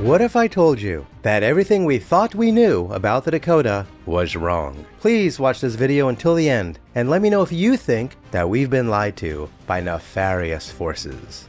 What if I told you that everything we thought we knew about the Dakota was wrong? Please watch this video until the end and let me know if you think that we've been lied to by nefarious forces.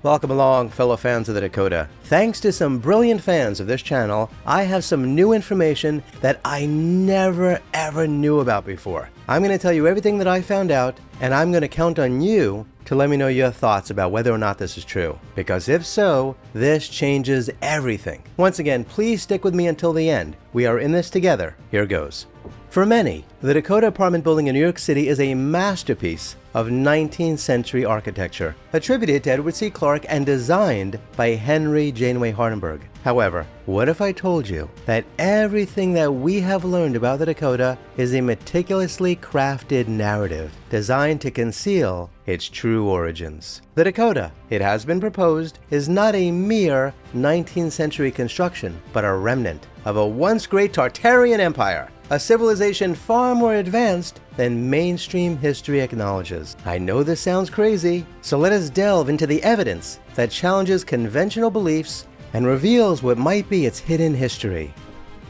Welcome along, fellow fans of the Dakota. Thanks to some brilliant fans of this channel, I have some new information that I never ever knew about before. I'm going to tell you everything that I found out, and I'm going to count on you to let me know your thoughts about whether or not this is true. Because if so, this changes everything. Once again, please stick with me until the end. We are in this together. Here goes. For many, the Dakota apartment building in New York City is a masterpiece of 19th century architecture, attributed to Edward C. Clarke and designed by Henry Janeway Hardenberg. However, what if I told you that everything that we have learned about the Dakota is a meticulously crafted narrative designed to conceal its true origins? The Dakota, it has been proposed, is not a mere 19th century construction, but a remnant of a once great Tartarian empire, a civilization far more advanced than mainstream history acknowledges. I know this sounds crazy, so let us delve into the evidence that challenges conventional beliefs and reveals what might be its hidden history.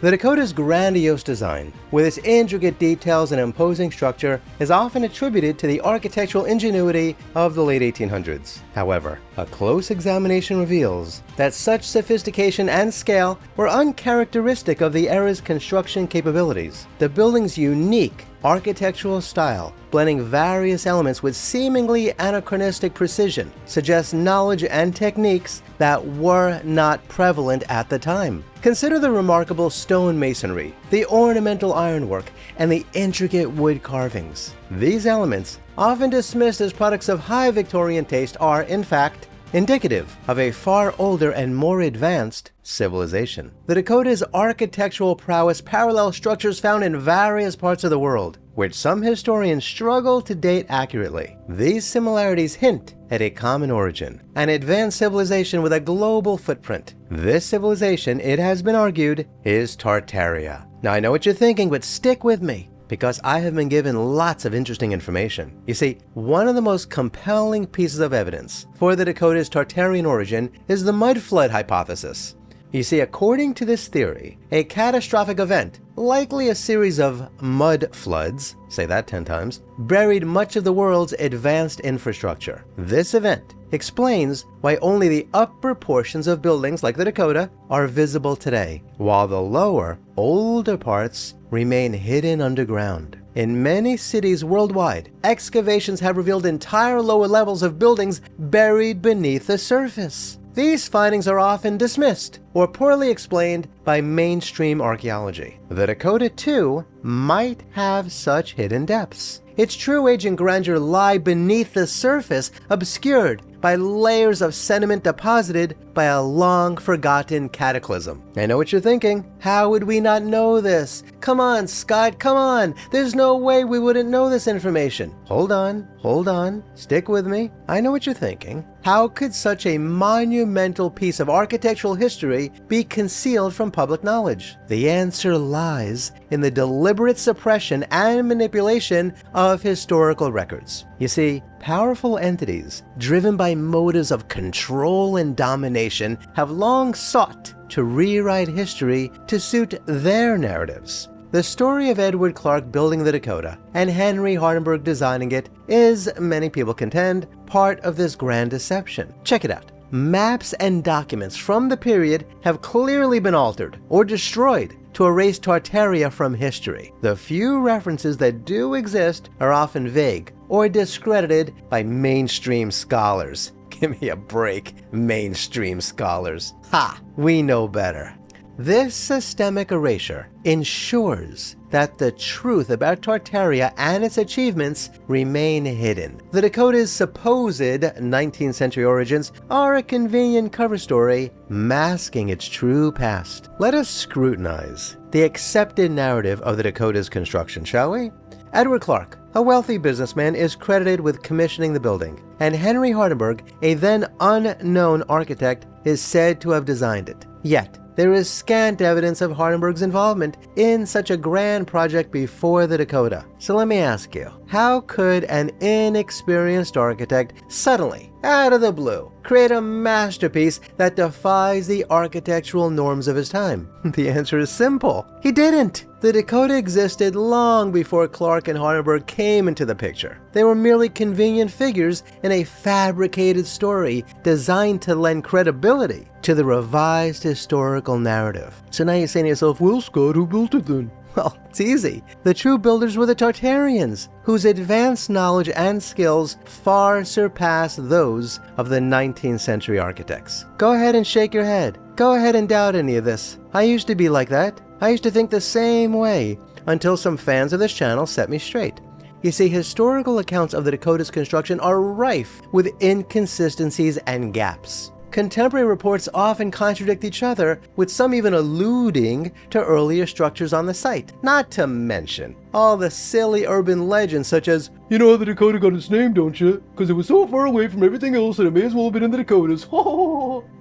The Dakota's grandiose design, with its intricate details and imposing structure, is often attributed to the architectural ingenuity of the late 1800s. However, a close examination reveals that such sophistication and scale were uncharacteristic of the era's construction capabilities. The building's unique architectural style, blending various elements with seemingly anachronistic precision, suggests knowledge and techniques that were not prevalent at the time. Consider the remarkable stone masonry, the ornamental ironwork, and the intricate wood carvings. These elements, often dismissed as products of high Victorian taste, are, in fact, indicative of a far older and more advanced civilization. The Dakota's architectural prowess parallels structures found in various parts of the world, which some historians struggle to date accurately. These similarities hint at a common origin, an advanced civilization with a global footprint. This civilization, it has been argued, is Tartaria. Now I know what you're thinking, but stick with me, because I have been given lots of interesting information. You see, one of the most compelling pieces of evidence for the Dakota's Tartarian origin is the mud flood hypothesis. You see, according to this theory, a catastrophic event, likely a series of mud floods, say that 10 times, buried much of the world's advanced infrastructure. This event explains why only the upper portions of buildings like the Dakota are visible today, while the lower, older parts remain hidden underground. In many cities worldwide, excavations have revealed entire lower levels of buildings buried beneath the surface. These findings are often dismissed or poorly explained by mainstream archaeology. The Dakota, too, might have such hidden depths. Its true age and grandeur lie beneath the surface, obscured by layers of sediment deposited by a long-forgotten cataclysm. I know what you're thinking. How would we not know this? Come on, Scott, come on. There's no way we wouldn't know this information. Hold on, stick with me. I know what you're thinking. How could such a monumental piece of architectural history be concealed from public knowledge? The answer lies in the deliberate suppression and manipulation of historical records. You see, powerful entities, driven by motives of control and domination, have long sought to rewrite history to suit their narratives. The story of Edward Clarke building the Dakota and Henry Hardenberg designing it is, many people contend, part of this grand deception. Check it out. Maps and documents from the period have clearly been altered or destroyed to erase Tartaria from history. The few references that do exist are often vague or discredited by mainstream scholars. Give me a break, mainstream scholars. Ha! We know better. This systemic erasure ensures that the truth about Tartaria and its achievements remain hidden. The Dakota's supposed 19th century origins are a convenient cover story masking its true past. Let us scrutinize the accepted narrative of the Dakota's construction, shall we? Edward Clarke, a wealthy businessman, is credited with commissioning the building, and Henry Hardenberg, a then unknown architect, is said to have designed it. Yet, there is scant evidence of Hardenberg's involvement in such a grand project before the Dakota. So let me ask you, How could an inexperienced architect suddenly, out of the blue, create a masterpiece that defies the architectural norms of his time? The answer is simple. He didn't. The Dakota existed long before Clark and Hardenberg came into the picture. They were merely convenient figures in a fabricated story designed to lend credibility to the revised historical narrative. So now you're saying to yourself, well, Scott, who built it then? Well, it's easy. The true builders were the Tartarians, whose advanced knowledge and skills far surpass those of the 19th century architects. Go ahead and shake your head. Go ahead and doubt any of this. I used to be like that. I used to think the same way until some fans of this channel set me straight. You see, historical accounts of the Dakota's construction are rife with inconsistencies and gaps. Contemporary reports often contradict each other, with some even alluding to earlier structures on the site. Not to mention all the silly urban legends such as, you know how the Dakota got its name, don't you? Because it was so far away from everything else that it may as well have been in the Dakotas.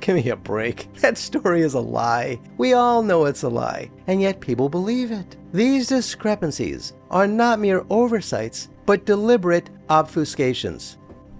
Give me a break. That story is a lie. We all know it's a lie, and yet people believe it. These discrepancies are not mere oversights, but deliberate obfuscations.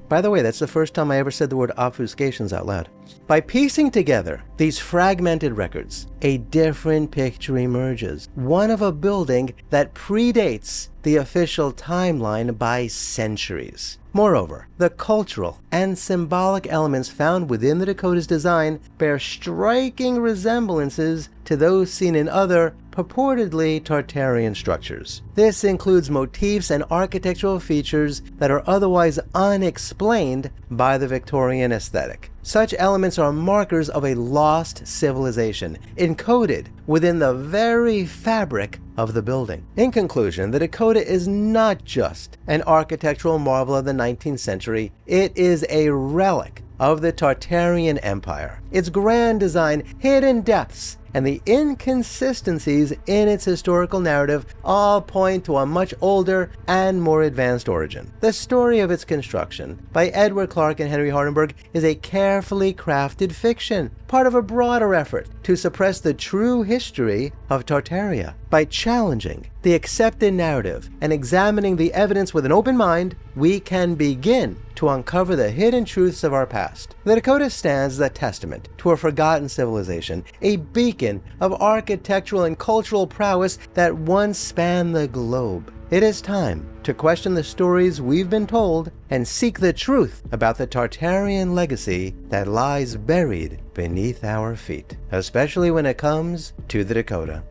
By the way, that's the first time I ever said the word obfuscations out loud. By piecing together these fragmented records, a different picture emerges. One of a building that predates the official timeline by centuries. Moreover, the cultural and symbolic elements found within the Dakota's design bear striking resemblances to those seen in other, purportedly Tartarian structures. This includes motifs and architectural features that are otherwise unexplained by the Victorian aesthetic. Such elements are markers of a lost civilization, encoded within the very fabric of the building. In conclusion, the Dakota is not just an architectural marvel of the 19th century, it is a relic of the Tartarian Empire. Its grand design, hidden depths, and the inconsistencies in its historical narrative all point to a much older and more advanced origin. The story of its construction by Edward Clark and Henry Hardenberg is a carefully crafted fiction, part of a broader effort to suppress the true history of Tartaria. By challenging the accepted narrative and examining the evidence with an open mind, we can begin to uncover the hidden truths of our past. The Dakota stands as a testament to a forgotten civilization, a beacon of architectural and cultural prowess that once spanned the globe. It is time to question the stories we've been told and seek the truth about the Tartarian legacy that lies buried beneath our feet, especially when it comes to the Dakota.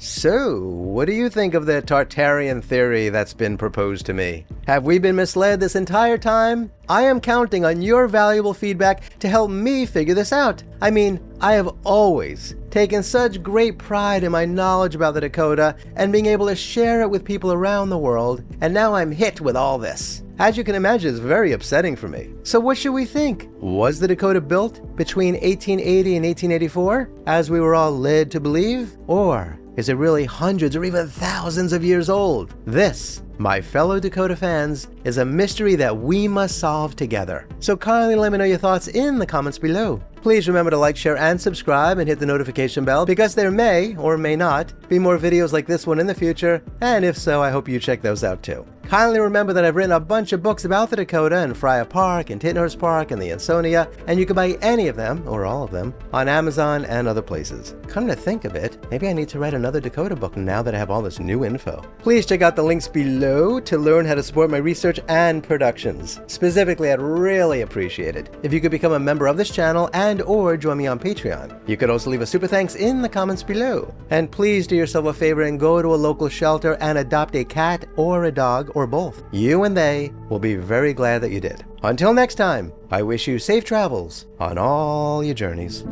So, what do you think of the Tartarian theory that's been proposed to me? Have we been misled this entire time? I am counting on your valuable feedback to help me figure this out. I mean, I have always taken such great pride in my knowledge about the Dakota and being able to share it with people around the world, and now I'm hit with all this. As you can imagine, it's very upsetting for me. So what should we think? Was the Dakota built between 1880 and 1884, as we were all led to believe? Or is it really hundreds or even thousands of years old? This, my fellow Dakota fans, is a mystery that we must solve together. So kindly let me know your thoughts in the comments below. Please remember to like, share, and subscribe, and hit the notification bell, because there may, or may not, be more videos like this one in the future, and if so, I hope you check those out too. Kindly remember that I've written a bunch of books about the Dakota and Friar Park and Tittenhurst Park and the Ansonia, and you can buy any of them, or all of them, on Amazon and other places. Come to think of it, maybe I need to write another Dakota book now that I have all this new info. Please check out the links below to learn how to support my research and productions. Specifically, I'd really appreciate it if you could become a member of this channel and or join me on Patreon. You could also leave a super thanks in the comments below. And please do yourself a favor and go to a local shelter and adopt a cat or a dog or both. You and they will be very glad that you did. Until next time, I wish you safe travels on all your journeys.